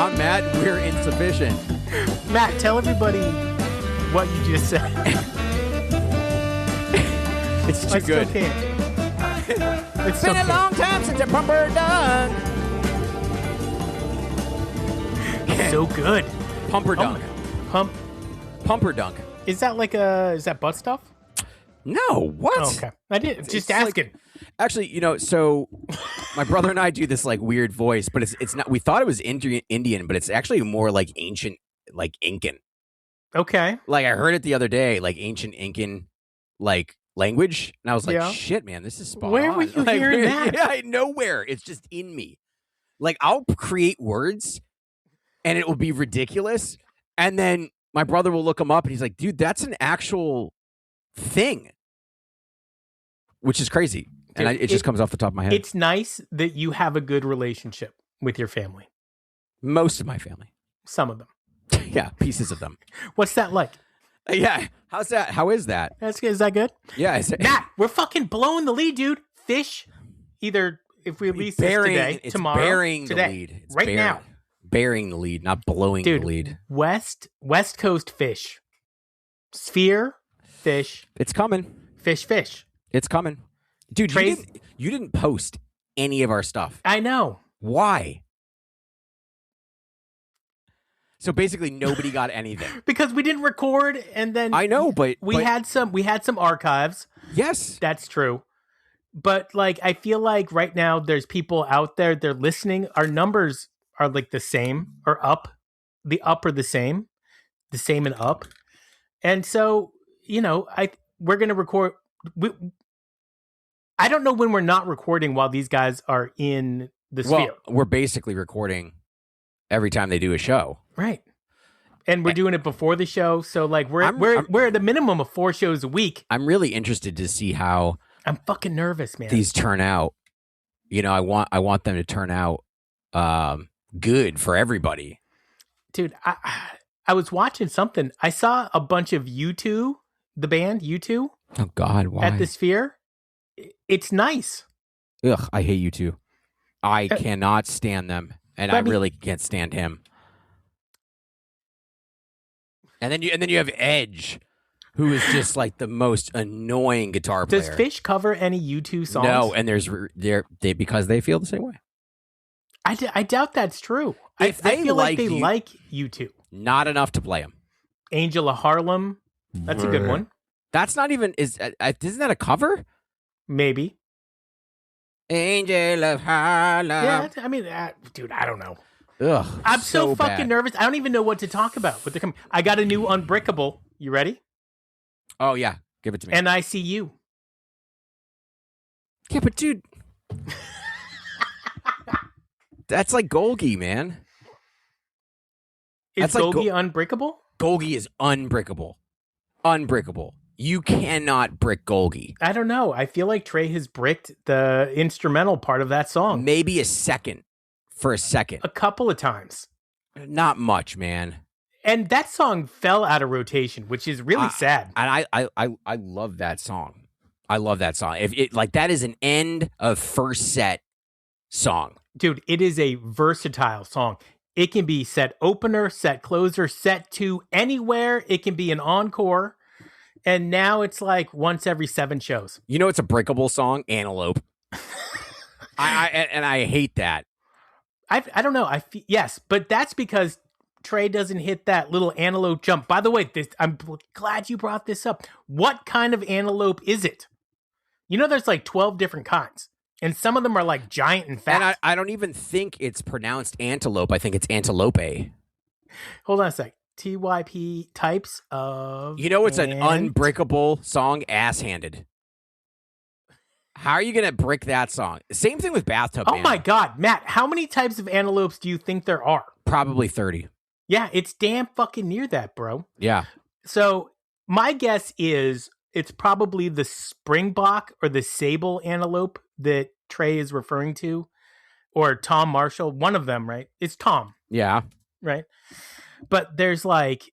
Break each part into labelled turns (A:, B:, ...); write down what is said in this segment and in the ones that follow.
A: I'm Matt. We're insufficient.
B: Matt, tell everybody what you just said.
A: It's too good.
B: Still can't. It's
A: Been a long time since a pumper dunk.
B: So good.
A: Pumper dunk. Pumper dunk.
B: Is that is that butt stuff?
A: No, what?
B: Oh, okay. I did. Just
A: It's
B: asking.
A: Actually, so my brother and I do this like weird voice, but it's not. We thought it was Indian, but it's actually more like ancient, like Incan.
B: Okay.
A: Like I heard it the other day, like ancient Incan, like language, and I was like,
B: Yeah.
A: "Shit, man, this is spot
B: Where
A: on."
B: were you
A: Like,
B: hearing that?
A: Yeah, nowhere. It's just in me. Like I'll create words, and it will be ridiculous, and then my brother will look them up, and he's like, "Dude, that's an actual thing," which is crazy. And
B: Dude,
A: it just comes off the top of my head.
B: It's nice that you have a good relationship with your family.
A: Most of my family.
B: Some of them.
A: Yeah, pieces of them.
B: What's that like?
A: Yeah. How's that? How is that?
B: Is that good?
A: Yeah.
B: Matt, we're fucking blowing the lead, dude. Fish, either if we release this today, tomorrow,
A: burying
B: today,
A: the lead. It's
B: right now.
A: Burying the lead, not blowing
B: Dude,
A: the lead.
B: West Coast fish. Sphere, fish,
A: It's coming.
B: fish.
A: It's coming. Dude,
B: Trace-
A: you didn't post any of our stuff.
B: I know.
A: Why? So basically nobody got anything.
B: Because we didn't record and then
A: I know, but
B: we had some archives.
A: yes.
B: That's true. But like I feel like right now there's people out there, they're listening. Our numbers are like the same or up. The up are the same and up. And so, we're going to record. I don't know when we're not recording while these guys are in the sphere.
A: Well, we're basically recording every time they do a show.
B: Right. And we're doing it before the show. So like we're at a minimum of 4 shows a week.
A: I'm really interested to see how
B: I'm fucking nervous, man.
A: these turn out. I want them to turn out good for everybody.
B: Dude, I was watching something. I saw a bunch of U2, the band U2,
A: Oh God, why?
B: at the Sphere. It's nice.
A: Ugh, I hate you too. I cannot stand them, and I really can't stand him. And then you have Edge, who is just like the most annoying guitar player.
B: Does Fish cover any U2 songs?
A: No, and they because they feel the same way.
B: I doubt that's true. I feel like they like U2.
A: Not enough to play them.
B: Angel of Harlem. That's a good one.
A: That's not even isn't that a cover?
B: Maybe.
A: Angel of Harlem.
B: Yeah, I mean, dude, I don't know.
A: Ugh,
B: I'm so fucking
A: bad.
B: nervous. I don't even know what to talk about. I got a new Unbreakable. You ready?
A: Oh yeah, give it to me.
B: NICU.
A: Yeah, but dude, that's like Golgi, man.
B: Is
A: That's like
B: Golgi unbreakable?
A: Golgi is unbreakable. Unbreakable. You cannot brick Golgi.
B: I don't know. I feel like Trey has bricked the instrumental part of that song
A: Maybe a second. For a second.
B: a couple of times.
A: Not much, man.
B: And that song fell out of rotation, which is really sad.
A: And I love that song. I love that song. If it like that is an end of first set song.
B: Dude, it is a versatile song. It can be set opener, set closer, set 2, anywhere. It can be an encore. And now it's like once every 7 shows.
A: You know it's a breakable song? Antelope. I hate that.
B: I don't know. Yes, but that's because Trey doesn't hit that little antelope jump. By the way, I'm glad you brought this up. What kind of antelope is it? There's like 12 different kinds. And some of them are like giant and fat.
A: And I don't even think it's pronounced antelope. I think it's antelope.
B: Hold on a sec. TYP types of...
A: It's an unbreakable song, Ass-Handed. How are you going to brick that song? Same thing with Bathtub
B: Oh
A: Man.
B: my God, Matt, how many types of antelopes do you think there are?
A: Probably 30.
B: Yeah, it's damn fucking near that, bro.
A: Yeah.
B: So my guess is it's probably the springbok or the sable antelope that Trey is referring to, or Tom Marshall, one of them, right? It's Tom.
A: Yeah.
B: Right. But there's like,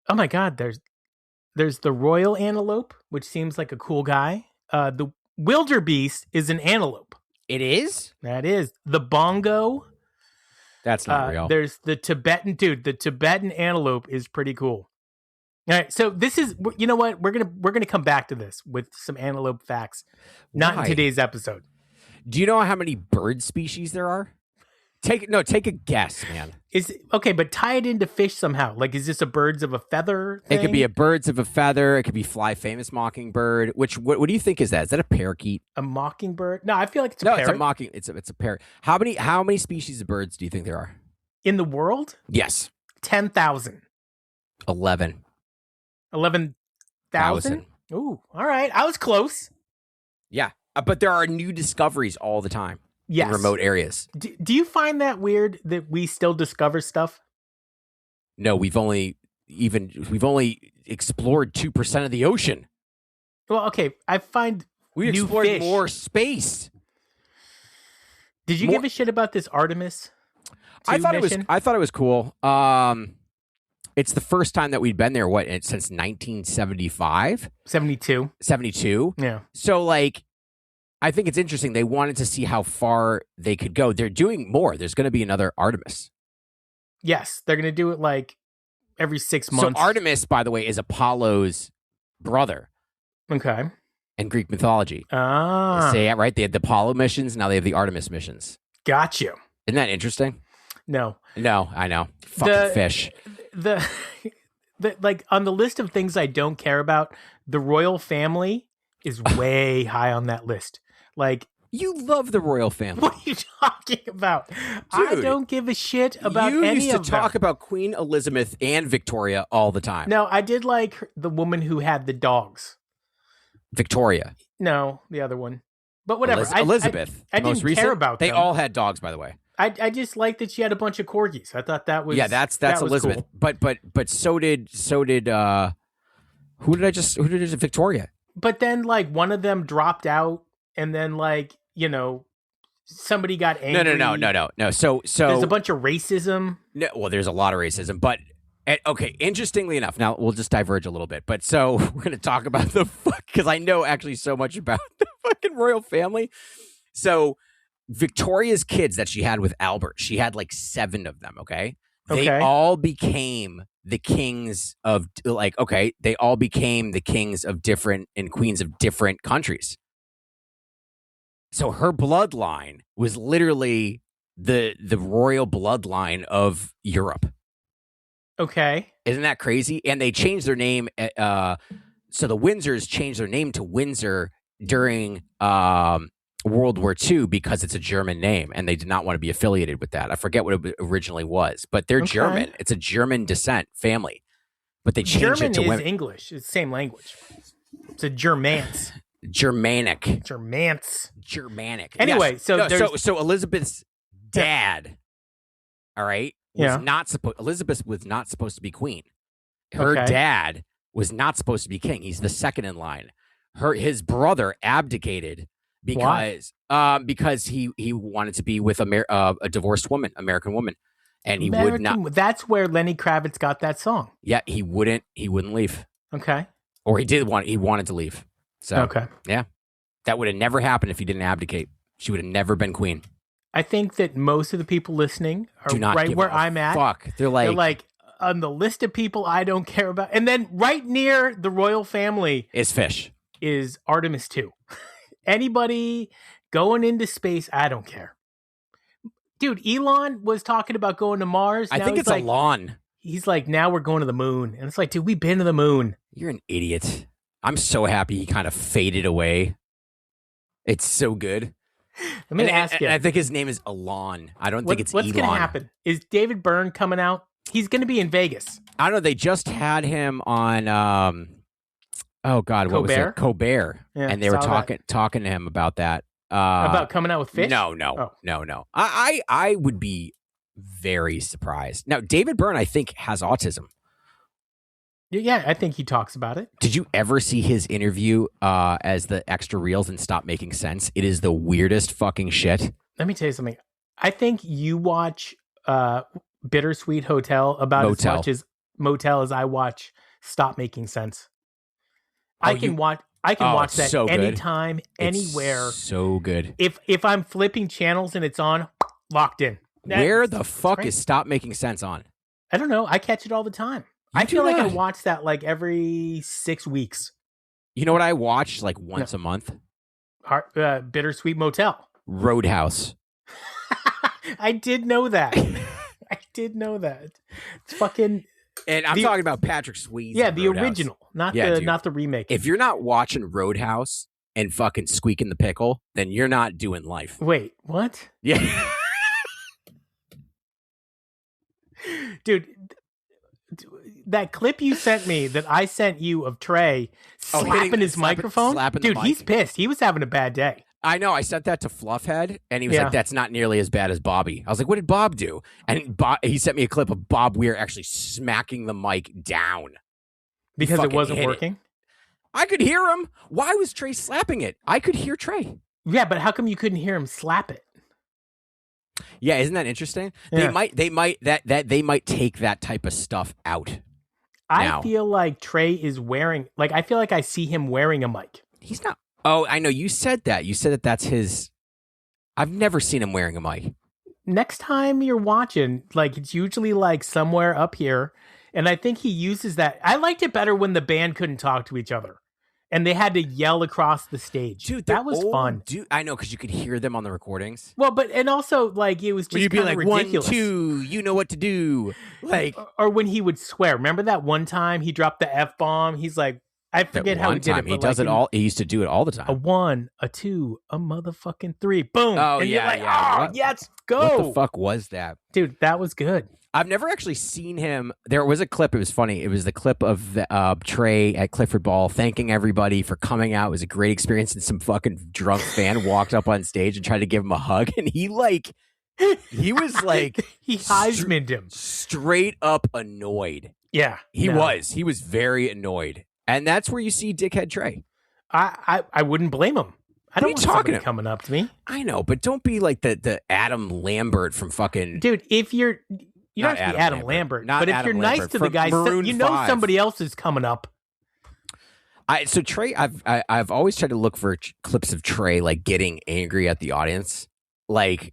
B: oh my God, there's the royal antelope, which seems like a cool guy. The wildebeest is an antelope.
A: It is?
B: That is. The bongo.
A: That's not real.
B: There's the Tibetan dude. The Tibetan antelope is pretty cool. All right, so this is, you know what? We're gonna come back to this with some antelope facts, not
A: Why?
B: in today's episode.
A: Do you know how many bird species there are? Take a guess, man.
B: Okay, but tie it into fish somehow. Like, is this a birds of a feather thing?
A: It could be a birds of a feather. It could be fly famous mockingbird. What do you think is that? Is that a parakeet?
B: A mockingbird? No, I feel like it's a
A: No,
B: parrot.
A: it's a parrot. How many species of birds do you think there are?
B: In the world?
A: Yes.
B: 10,000.
A: 11,000.
B: 11,000? Ooh, all right. I was close.
A: Yeah. But there are new discoveries all the time
B: Yes.
A: in remote areas.
B: Do you find that weird that we still discover stuff?
A: No, we've only explored 2% of the ocean.
B: Well, okay. I find
A: We
B: new
A: explored
B: fish.
A: more space.
B: Did you
A: More-
B: give a shit about this Artemis?
A: I thought
B: mission?
A: it was cool. It's the first time that we'd been there since 1975,
B: 72.
A: 72.
B: Yeah.
A: So like I think it's interesting. They wanted to see how far they could go. They're doing more. There's going to be another Artemis.
B: Yes, they're gonna do it like every 6 months.
A: So Artemis, by the way, is Apollo's brother
B: Okay.
A: in Greek mythology.
B: Ah,
A: Say it right. They had the Apollo missions. Now they have the Artemis missions.
B: got you.
A: Isn't that interesting?
B: No,
A: No, I know. Fucking fish.
B: the like on the list of things I don't care about, the royal family is way high on that list. Like,
A: You love the royal family.
B: what are you talking about? I
A: Dude,
B: don't give a shit about
A: you
B: any
A: used to
B: of
A: talk
B: them.
A: about Queen Elizabeth and Victoria all the time.
B: No, I did like the woman who had the dogs.
A: Victoria.
B: No, the other one. But whatever.
A: Elizabeth.
B: I
A: most
B: didn't
A: recent.
B: care about
A: They
B: them.
A: all had dogs, by the way.
B: I just liked that she had a bunch of corgis. I thought that was
A: Yeah, that's
B: that was
A: Elizabeth.
B: cool.
A: But so did who did I just Victoria?
B: But then like one of them dropped out, and then like somebody got angry.
A: No. So
B: There's a bunch of racism.
A: no, well, there's a lot of racism, but okay. Interestingly enough, now we'll just diverge a little bit. But so we're gonna talk about because I know actually so much about the fucking royal family. So Victoria's kids that she had with Albert, she had like 7 of them. Okay, they
B: Okay.
A: all became the kings of they all became the kings of different and queens of different countries. So her bloodline was literally the royal bloodline of Europe.
B: Okay.
A: Isn't that crazy? And they changed their name. So the Windsors changed their name to Windsor during World War II because it's a German name, and they did not want to be affiliated with that. I forget what it originally was, but they're
B: Okay.
A: German. It's a German descent family, but they changed
B: German
A: it to
B: is
A: women.
B: English. It's the same language. It's a Germance.
A: Germanic.
B: Germanic. Anyway,
A: Yes.
B: so
A: No,
B: there's
A: so Elizabeth's dad, all right, was
B: Yeah.
A: not supposed. Elizabeth was not supposed to be queen. Her
B: Okay.
A: dad was not supposed to be king. He's the second in line. His brother abdicated because he wanted to be with a divorced woman, American woman, and he would not.
B: That's where Lenny Kravitz got that song.
A: Yeah, he wouldn't leave,
B: Okay.
A: or he wanted to leave. So
B: Okay.
A: that would have never happened if he didn't abdicate. She would have never been queen.
B: I think that most of the people listening are
A: Do not
B: right
A: give
B: where
A: a
B: I'm at.
A: Fuck, they're
B: They're like on the list of people I don't care about. And then right near the royal family
A: is fish.
B: is Artemis 2. Anybody going into space, I don't care. Dude, Elon was talking about going to Mars.
A: I
B: Now
A: think
B: he's
A: it's
B: like,
A: a lawn.
B: He's like, now we're going to the moon. And it's like, dude, we've been to the moon.
A: You're an idiot. I'm so happy he kind of faded away. It's so good.
B: Let me ask you.
A: I think his name is Elon. I don't think it's
B: what's
A: Elon.
B: going to happen? Is David Byrne coming out? He's going to be in Vegas.
A: I don't know. They just had him on. Oh God, what was
B: Colbert?
A: it? Colbert,
B: Yeah,
A: and they were
B: saw that.
A: talking to him about that.
B: About coming out with fish?
A: No.
B: Oh.
A: I would be very surprised. Now, David Byrne, I think, has autism.
B: Yeah, I think he talks about it.
A: Did you ever see his interview as the extra reels and Stop Making Sense? It is the weirdest fucking shit.
B: Let me tell you something. I think you watch Bittersweet Hotel about
A: Motel.
B: as much as Motel as I watch Stop Making Sense. I can watch that
A: so good.
B: anytime, anywhere.
A: It's so good.
B: If I'm flipping channels and it's on, locked in.
A: Where the fuck
B: great.
A: is Stop Making Sense on?
B: I don't know. I catch it all the time.
A: You
B: I feel
A: do
B: like I
A: not.
B: watch that like every 6 weeks.
A: You know what I watch like once a month?
B: Bittersweet Motel.
A: Roadhouse.
B: I did know that. I did know that. It's fucking.
A: And I'm talking about Patrick Swayze.
B: Yeah, the
A: Roadhouse.
B: original, not
A: dude.
B: not the remake.
A: If you're not watching Roadhouse and fucking squeaking the pickle, then you're not doing life.
B: Wait, what?
A: Yeah.
B: Dude, that clip you sent me that I sent you of Trey slapping his microphone. Dude, he's pissed. He was having a bad day.
A: I know. I sent that to Fluffhead, and he was like, "That's not nearly as bad as Bobby." I was like, "What did Bob do?" And he sent me a clip of Bob Weir actually smacking the mic down
B: because it wasn't working.
A: I could hear him. Why was Trey slapping it? I could hear Trey.
B: Yeah, but how come you couldn't hear him slap it?
A: Yeah, isn't that interesting?
B: Yeah.
A: They might take that type of stuff out.
B: I feel like Trey is wearing, like, I feel like I see him wearing a mic.
A: He's not. Oh, I know. You said that. You said that that's his. I've never seen him wearing a mic.
B: Next time you're watching, like, it's usually like somewhere up here. And I think he uses that. I liked it better when the band couldn't talk to each other and they had to yell across the stage.
A: Dude,
B: that was fun.
A: Dude, I know, because you could hear them on the recordings.
B: Well, and also, like, it was just
A: you'd be like,
B: ridiculous.
A: 1, 2, you know what to do. Like,
B: or when he would swear. Remember that one time he dropped the F-bomb? He's like, I forget how he did it.
A: He does it all. He used to do it all the time.
B: A 1, a 2, a motherfucking 3. Boom.
A: Oh,
B: and
A: yeah,
B: you're like,
A: yeah.
B: Yes, go.
A: What the fuck was that?
B: Dude, that was good.
A: I've never actually seen him. There was a clip. It was funny. It was the clip of Trey at Clifford Ball thanking everybody for coming out. It was a great experience. And some fucking drunk fan walked up on stage and tried to give him a hug. And he was like,
B: he Heisman'd him.
A: Straight up annoyed.
B: Yeah.
A: He was very annoyed. And that's where you see dickhead Trey.
B: I wouldn't blame him. I don't want somebody coming up to me.
A: I know, but don't be like the Adam Lambert from fucking...
B: Dude, if you don't have to be Adam Lambert, but if you're nice to the guy, you know somebody else is coming up.
A: So Trey, I've always tried to look for clips of Trey like getting angry at the audience, like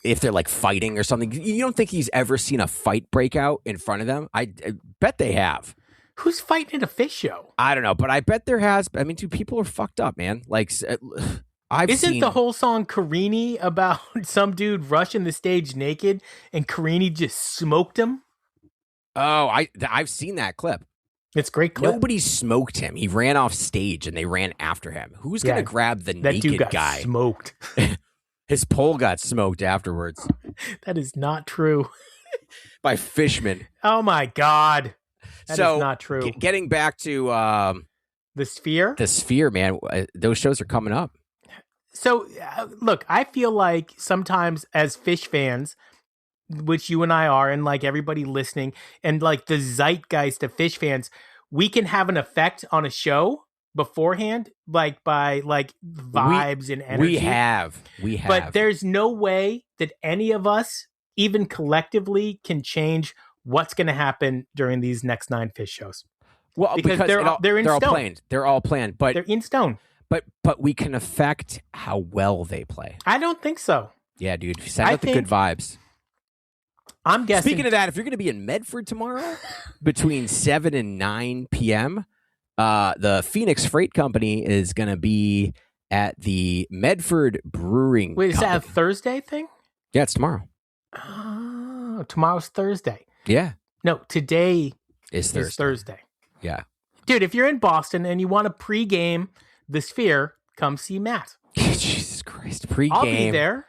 A: if they're like fighting or something. You don't think he's ever seen a fight break out in front of them? I bet they have.
B: Who's fighting at a fish show?
A: I don't know, but I bet there has. I mean, dude, people are fucked up, man. Like,
B: Isn't the whole song Carini about some dude rushing the stage naked and Carini just smoked him?
A: Oh, I've seen that clip.
B: It's a great clip.
A: Nobody smoked him. He ran off stage and they ran after him. Who's going to grab the naked
B: dude got
A: guy?
B: Smoked.
A: His pole got smoked afterwards.
B: That is not true.
A: By Fishman.
B: Oh my God. That is not true.
A: Getting back to
B: the Sphere.
A: The Sphere, man. Those shows are coming up.
B: So, look, I feel like sometimes as Fish fans, which you and I are, and like everybody listening, and like the zeitgeist of Fish fans, we can have an effect on a show beforehand, like by like vibes and energy.
A: We have.
B: But there's no way that any of us, even collectively, can change what's going to happen during these next 9 Fish shows.
A: Well, because they're in stone. They're all planned, but
B: they're in stone.
A: But we can affect how well they play.
B: I don't think so.
A: Yeah, dude. Send out the good vibes.
B: I'm guessing.
A: Speaking of that, if you're going to be in Medford tomorrow between 7 and 9 p.m., the Phoenix Freight Company is going to be at the Medford Brewing
B: Wait, is
A: Company.
B: that a Thursday thing?
A: Yeah, it's tomorrow.
B: Oh, tomorrow's Thursday.
A: Yeah.
B: No, today
A: is
B: Thursday.
A: Yeah.
B: Dude, if you're in Boston and you want to pregame the Sphere, come see Matt.
A: Jesus Christ. Pregame.
B: I'll be there.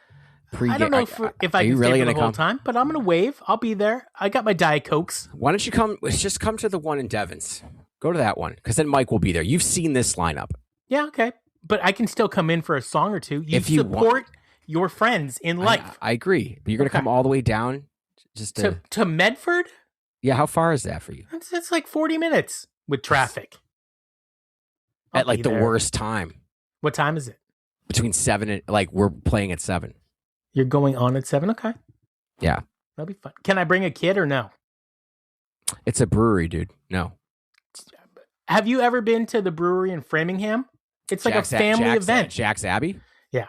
B: I don't know if I can stay for the whole time, but I'm going to wave. I'll be there. I got my Diet Cokes.
A: Why don't you come? Just come to the one in Devon's. Go to that one, because then Mike will be there. You've seen this lineup.
B: Yeah, okay. But I can still come in for a song or two. You support your friends in life.
A: I agree. But you're going to come all the way down just
B: to Medford?
A: Yeah, how far is that for you?
B: It's like 40 minutes with traffic.
A: At like the worst time.
B: What time is it?
A: Between 7 and, like, we're playing at 7.
B: You're going on at 7? Okay.
A: Yeah.
B: That'll be fun. Can I bring a kid or no?
A: It's a brewery, dude. No.
B: Have you ever been to the brewery in Framingham? It's like a family event.
A: Jack's Abbey?
B: Yeah.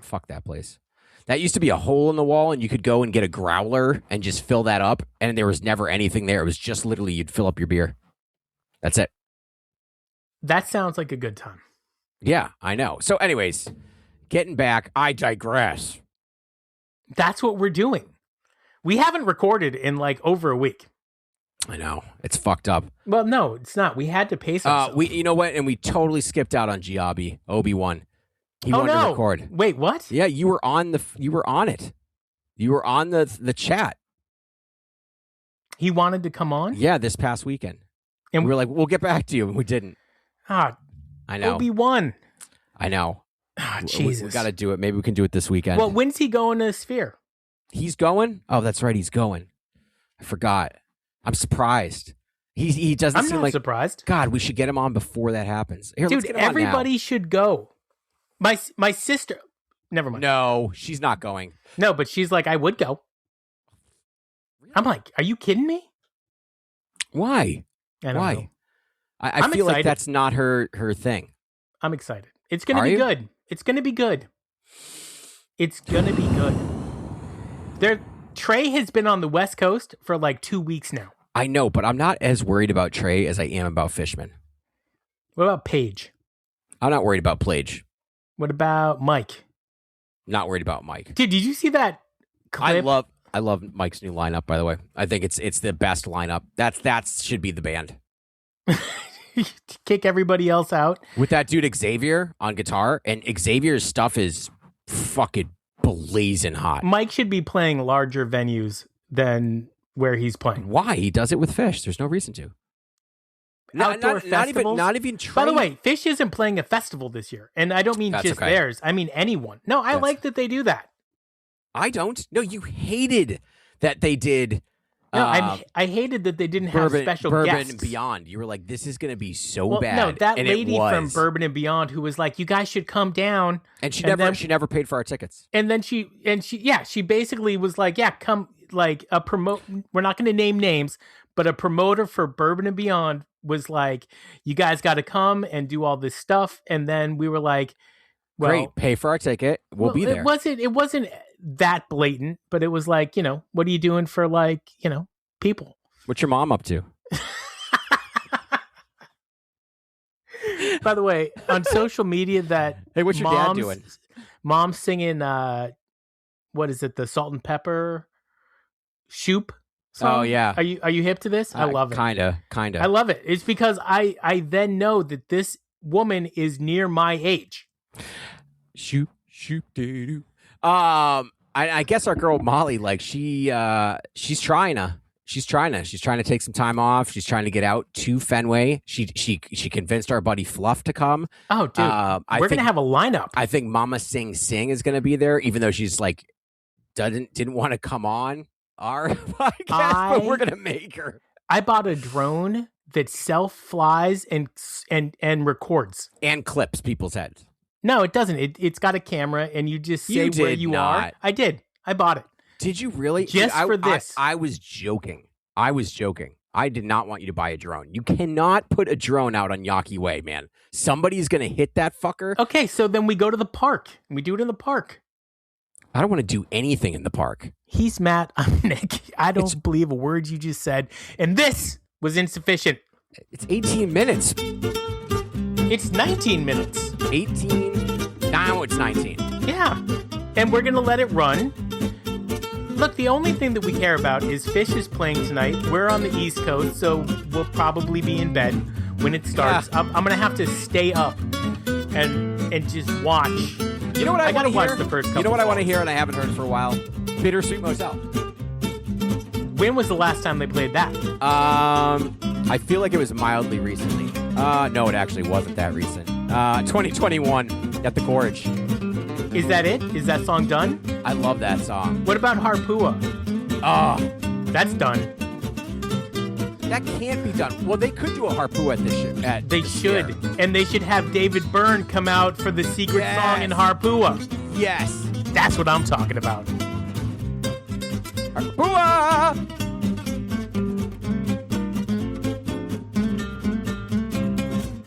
A: Fuck that place. That used to be a hole in the wall, and you could go and get a growler and just fill that up, and there was never anything there. It was just literally you'd fill up your beer. That's it.
B: That sounds like a good time.
A: Yeah, I know. So anyways, getting back, I digress.
B: That's what we're doing. We haven't recorded in like over a week.
A: I know. It's fucked up.
B: Well, no, it's not. We had to pace ourselves.
A: You know what? And we totally skipped out on Giabi. Obi-Wan. He
B: oh,
A: wanted
B: no.
A: to record.
B: Wait, what?
A: Yeah, you were on it. You were on the chat.
B: He wanted to come on?
A: Yeah, this past weekend.
B: And
A: we were like, we'll get back to you, and we didn't.
B: Ah,
A: I know.
B: Obi-Wan.
A: I know.
B: Ah,
A: We
B: Jesus.
A: got to do it. Maybe we can do it this weekend.
B: Well, when's he going to Sphere?
A: He's going? Oh, that's right. He's going. I forgot. I'm surprised. He doesn't
B: I'm
A: seem
B: not
A: like
B: surprised.
A: God, we should get him on before that happens. Here, let's
B: Dude,
A: get him on now.
B: everybody should go. My sister. Never mind.
A: No, she's not going.
B: No, but she's like, I would go. I'm like, are you kidding me?
A: Why?
B: I don't
A: Why?
B: know.
A: I
B: I'm
A: feel like
B: excited.
A: that's not her thing.
B: I'm excited. It's going to
A: Are
B: be
A: you?
B: good. It's going to be good. It's going to be good. Trey has been on the West Coast for like 2 weeks now.
A: I know, but I'm not as worried about Trey as I am about Fishman.
B: What about Paige?
A: I'm not worried about Plage.
B: What about Mike?
A: Not worried about Mike.
B: Dude, did you see that clip?
A: I love Mike's new lineup, by the way. I think it's the best lineup. That should be the band.
B: Kick everybody else out.
A: With that dude Xavier on guitar, and Xavier's stuff is fucking blazing hot.
B: Mike should be playing larger venues than where he's playing.
A: Why? He does it with Fish. There's no reason to.
B: Outdoor festivals?
A: Not even Trey.
B: By the way, Fish isn't playing a festival this year. And I don't mean
A: That's
B: just
A: okay.
B: theirs. I mean anyone. No, I like that they do that.
A: I don't. No, you hated that they did.
B: No, I hated that they didn't have special
A: Bourbon
B: guests.
A: and Beyond. You were like, this is going to be so
B: Well,
A: bad.
B: no, that
A: and
B: lady
A: it was.
B: from Bourbon and Beyond who was like, you guys should come down.
A: And she
B: then-
A: never paid for our tickets.
B: And then she basically was like, yeah, come, like a promote. We're not going to name names, but a promoter for Bourbon and Beyond was like, you guys got to come and do all this stuff. And then we were like, well,
A: Great, pay for our ticket. We'll be there.
B: It wasn't that blatant, but it was like, what are you doing for like, people?
A: What's your mom up to?
B: By the way, on social media, that
A: Hey, what's your dad doing?
B: Mom's singing, what is it? The Salt and Pepper Shoop song?
A: Oh, yeah.
B: Are you hip to this? I love it.
A: Kinda.
B: I love it. It's because I then know that this woman is near my age.
A: Shoot, doo. I guess our girl Molly, like she's trying to take some time off. She's trying to get out to Fenway. She convinced our buddy Fluff to come.
B: Oh, dude, we're gonna have a lineup.
A: I think Mama Sing Sing is gonna be there, even though she's like didn't want to come on our podcast, but we're gonna make her.
B: I bought a drone that self flies and records
A: And clips people's heads.
B: No, it doesn't. It's got a camera, and you just say where you are. I did. I bought it.
A: Did you really?
B: Just for this.
A: I was joking. I did not want you to buy a drone. You cannot put a drone out on Yawkey Way, man. Somebody's going to hit that fucker.
B: Okay, so then we go to the park. And we do it in the park.
A: I don't want to do anything in the park.
B: He's Matt. I'm Nick. I don't believe a word you just said. And this was insufficient.
A: It's 18 minutes.
B: It's 19 minutes.
A: 18? Now it's 19.
B: Yeah. And we're going to let it run. Look, the only thing that we care about is Fish is playing tonight. We're on the East Coast, so we'll probably be in bed when it starts.
A: Yeah.
B: I'm going to have to stay up and just watch.
A: You know what
B: I
A: want to
B: watch
A: hear?
B: the first couple
A: You know what I want to
B: songs.
A: hear and I haven't heard for a while? Bittersweet Motel.
B: When was the last time they played that?
A: I feel like it was mildly recently. No, it actually wasn't that recent. 2021 at the Gorge.
B: Is that it? Is that song done?
A: I love that song.
B: What about Harpua?
A: Oh,
B: That's done.
A: that can't be done. Well, they could do a harpoo at this shit.
B: They should. And they should have David Byrne come out for the secret
A: Yes.
B: song in Harpua.
A: Yes.
B: That's what I'm talking about.
A: Harpua!